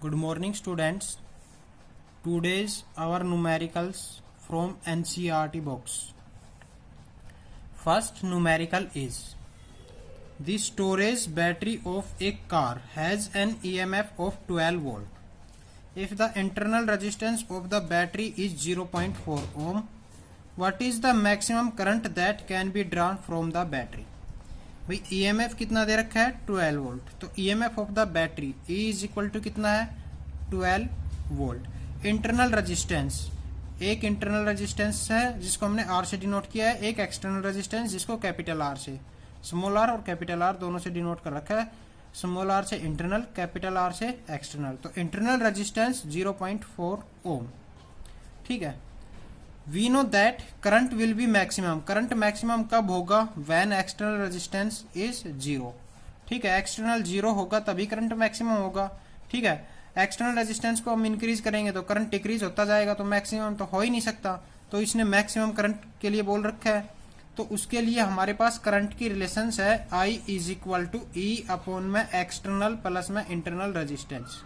Good morning, students. Today's our numericals from NCERT box. First numerical is: the storage battery of a car has an EMF of 12 volt. If the internal resistance of the battery is 0.4 ohm, what is the maximum current that can be drawn from the battery? भाई EMF कितना दे रखा है 12 volt, तो EMF of the battery E is equal to कितना है 12 volt. Internal resistance, एक internal resistance है जिसको हमने R से डिनोट किया है, एक एक्सटर्नल रेजिस्टेंस जिसको कैपिटल R से, स्मॉल r और कैपिटल R दोनों से डिनोट कर रखा है, स्मॉल r से इंटरनल, कैपिटल R से एक्सटर्नल। तो इंटरनल रेजिस्टेंस 0.4 ओम। ठीक है, we know that current will be maximum, current maximum कब होगा व्हेन एक्सटर्नल रेजिस्टेंस इज 0। ठीक है, एक्सटर्नल 0 होगा तभी करंट मैक्सिमम होगा। ठीक है, एक्सटर्नल रेजिस्टेंस को हम इंक्रीज करेंगे तो करंट डिक्रीज होता जाएगा, तो मैक्सिमम तो हो ही नहीं सकता, तो इसने मैक्सिमम करंट के लिए बोल रखा है। तो उसके लिए हमारे पास करंट की रिलेशंस है I is equal to E upon में एक्सटर्नल प्लस में इंटरनल रेजिस्टेंस।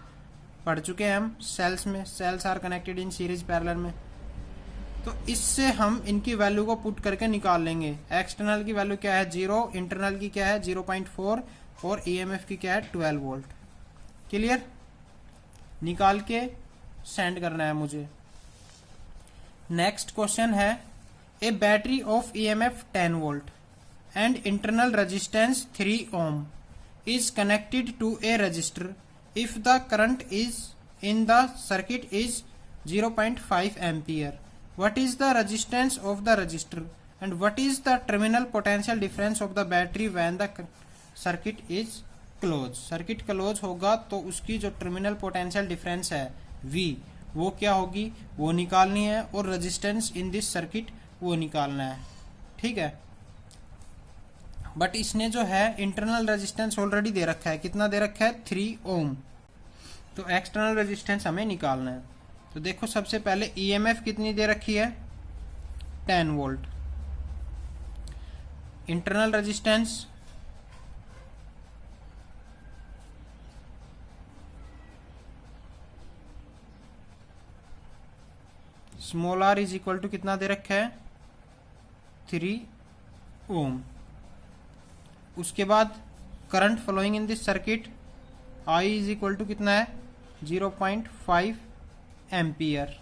पढ़ चुके हैं हम सेल्स में, cells are connected in series parallel में। तो इससे हम इनकी वैल्यू को पुट करके निकाल लेंगे। एक्सटर्नल की वैल्यू क्या है 0, इंटरनल की क्या है 0.4 और EMF की क्या है 12 वोल्ट। क्लियर, निकाल के सेंड करना है मुझे। नेक्स्ट क्वेश्चन है, a battery of EMF 10 volt and internal resistance 3 ohm is connected to a resistor if the current is in the circuit is 0.5 ampere. What is the resistance of the resistor and what is the terminal potential difference of the battery when the circuit is closed? Circuit close होगा तो उसकी जो terminal potential difference है V, वो क्या होगी, वो निकालनी है, और रेजिस्टेंस इन दिस सर्किट वो निकालना है। ठीक है, बट इसने जो है इंटरनल रेजिस्टेंस ऑलरेडी दे रखा है, कितना दे रखा है 3 ओम, तो एक्सटर्नल रेजिस्टेंस हमें निकालना है। तो देखो सबसे पहले EMF कितनी दे रखी है 10 volt, internal resistance small r is equal to कितना दे रखा है 3 ओम। उसके बाद current flowing in this circuit I is equal to कितना है 0.5 ampere.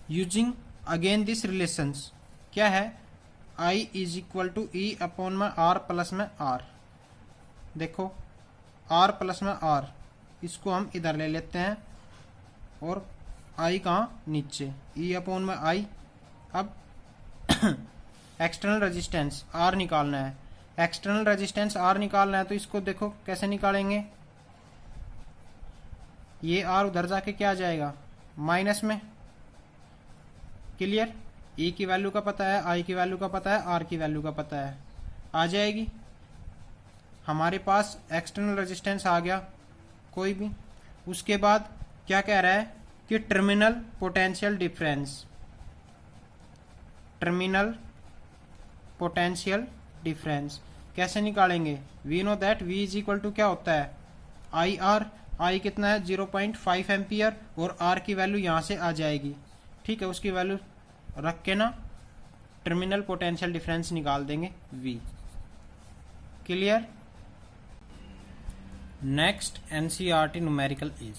Using again this relations क्या है I is equal to E upon में R प्लस में R। देखो R प्लस में R, इसको हम इधर ले लेते हैं और I कहाँ नीचे, E अपॉन में I। अब एक्सटर्नल रेजिस्टेंस R निकालना है, एक्सटर्नल रेजिस्टेंस R निकालना है, तो इसको देखो कैसे निकालेंगे, ये R उधर जाके क्या आ जाएगा माइनस में। क्लियर, E की वैल्यू का पता है, I की वैल्यू का पता है, R की वैल्यू का पता है, आ जाएगी। हमारे पास एक्सटर्नल रेजिस्टेंस आ गया कोई भी। उसके बाद क्या कह रहा है कि terminal potential difference, terminal potential difference कैसे निकालेंगे, we know that V is equal to क्या होता है IR, I कितना है 0.5 एम्पियर और R की वैल्यू यहाँ से आ जाएगी। ठीक है, उसकी वैल्यू रख के ना टर्मिनल पोटेंशियल डिफरेंस निकाल देंगे V। Clear. Next NCERT numerical is,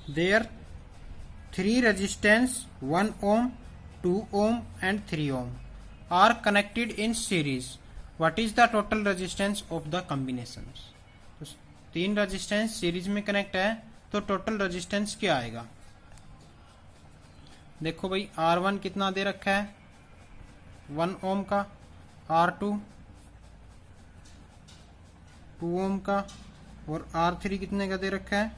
there 3 resistance 1 ohm 2 ohm and 3 ohm are connected in series, what is the total resistance of the combinations. 3 resistance series में कनेक्ट है तो total resistance क्या आएगा। देखो भाई R1 कितना दे रखा है 1 ओम का, R2 2 ओम का और R3 कितने का दे रखा है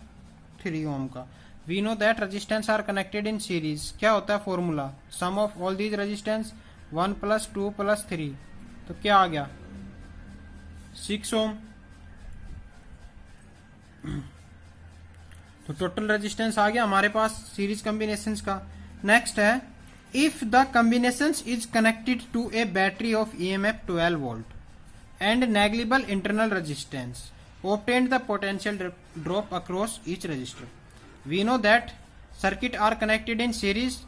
3 ओम का। We know that resistance are connected in series, क्या होता है formula, sum of all these resistance 1 + 2 + 3, तो क्या आ गया 6 ओम। तो टोटल रेजिस्टेंस आ गया हमारे पास सीरीज कॉम्बिनेशंस का। नेक्स्ट है, if the combinations is connected to a battery of EMF 12 volt and negligible internal resistance, obtained the potential drop across each resistor. We know that circuit are connected in series,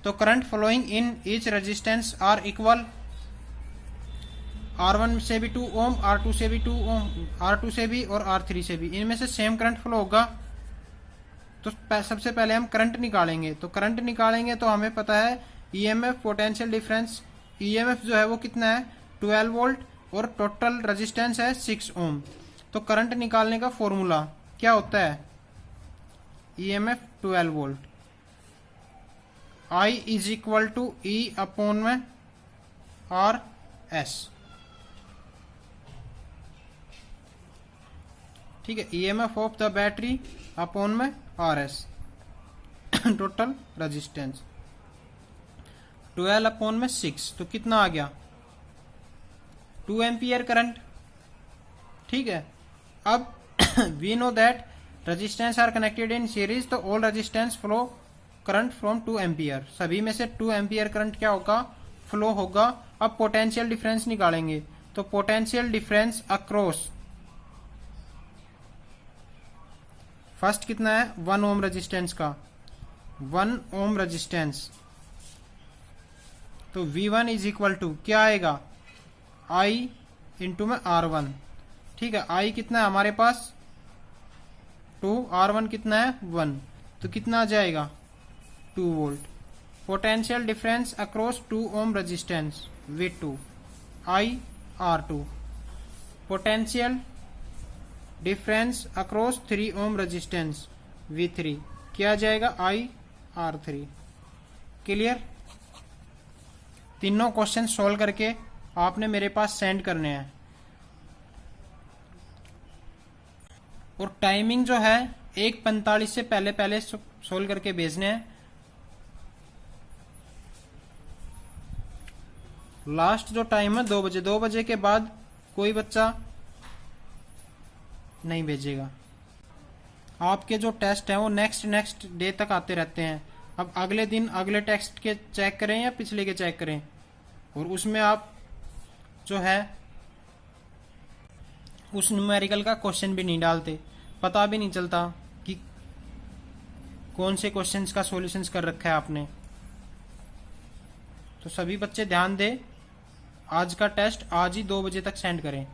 तो current flowing in each resistance are equal. R1 से भी 2 ओम, R2 से भी 2 ओम, R2 से भी और R3 से भी, इनमें से सेम करंट फ्लो होगा। तो सबसे पहले हम करंट निकालेंगे, तो करंट निकालेंगे तो हमें पता है ईएमएफ पोटेंशियल डिफरेंस, ईएमएफ जो है वो कितना है 12 वोल्ट और टोटल रेजिस्टेंस है 6 ओम। तो करंट निकालने का फॉर्मूला क्या होता है, EMF 12 volt, I is equal to E upon में आर एस। ठीक है, EMF of the battery upon में R S, total resistance 12 upon में 6, तो कितना आ गया 2 एम्पियर करंट। ठीक है, अब we know that resistance are connected in series, तो all resistance flow current from 2 ampere, सभी में से 2 एम्पियर करंट क्या होगा फ्लो होगा। अब पोटेंशियल डिफरेंस निकालेंगे, तो पोटेंशियल डिफरेंस अक्रॉस फर्स्ट कितना है 1 ओम रेजिस्टेंस का, 1 ओम रेजिस्टेंस, तो V1 इज इक्वल टू क्या आएगा I इंटू में R1। ठीक है, I कितना है हमारे पास 2, R1 कितना है 1, तो कितना आ जाएगा 2 volt. Potential difference across 2 ohm resistance V2 I R2, potential difference across 3 ohm resistance V3 क्या आ जाएगा I R3। क्लियर, तीनों क्वेश्चन सॉल्व करके आपने मेरे पास सेंड करने हैं, और टाइमिंग जो है 1:45 से पहले पहले सॉल्व करके भेजने हैं। लास्ट जो टाइम है 2 बजे, 2 बजे के बाद कोई बच्चा नहीं भेजेगा। आपके जो टेस्ट हैं वो नेक्स्ट डे तक आते रहते हैं। अब अगले दिन अगले टेक्स्ट के चेक करें या पिछले के चेक करें, और उसमें आप जो है उस न्यूमेरिकल का क्वेश्चन भी नहीं डालते, पता भी नहीं चलता कि कौन से क्वेश्चंस का सॉल्यूशंस कर रखा है आपने। तो सभी बच्चे ध्यान दें, आज का टेस्ट आज ही 2 बजे तक सेंड करें।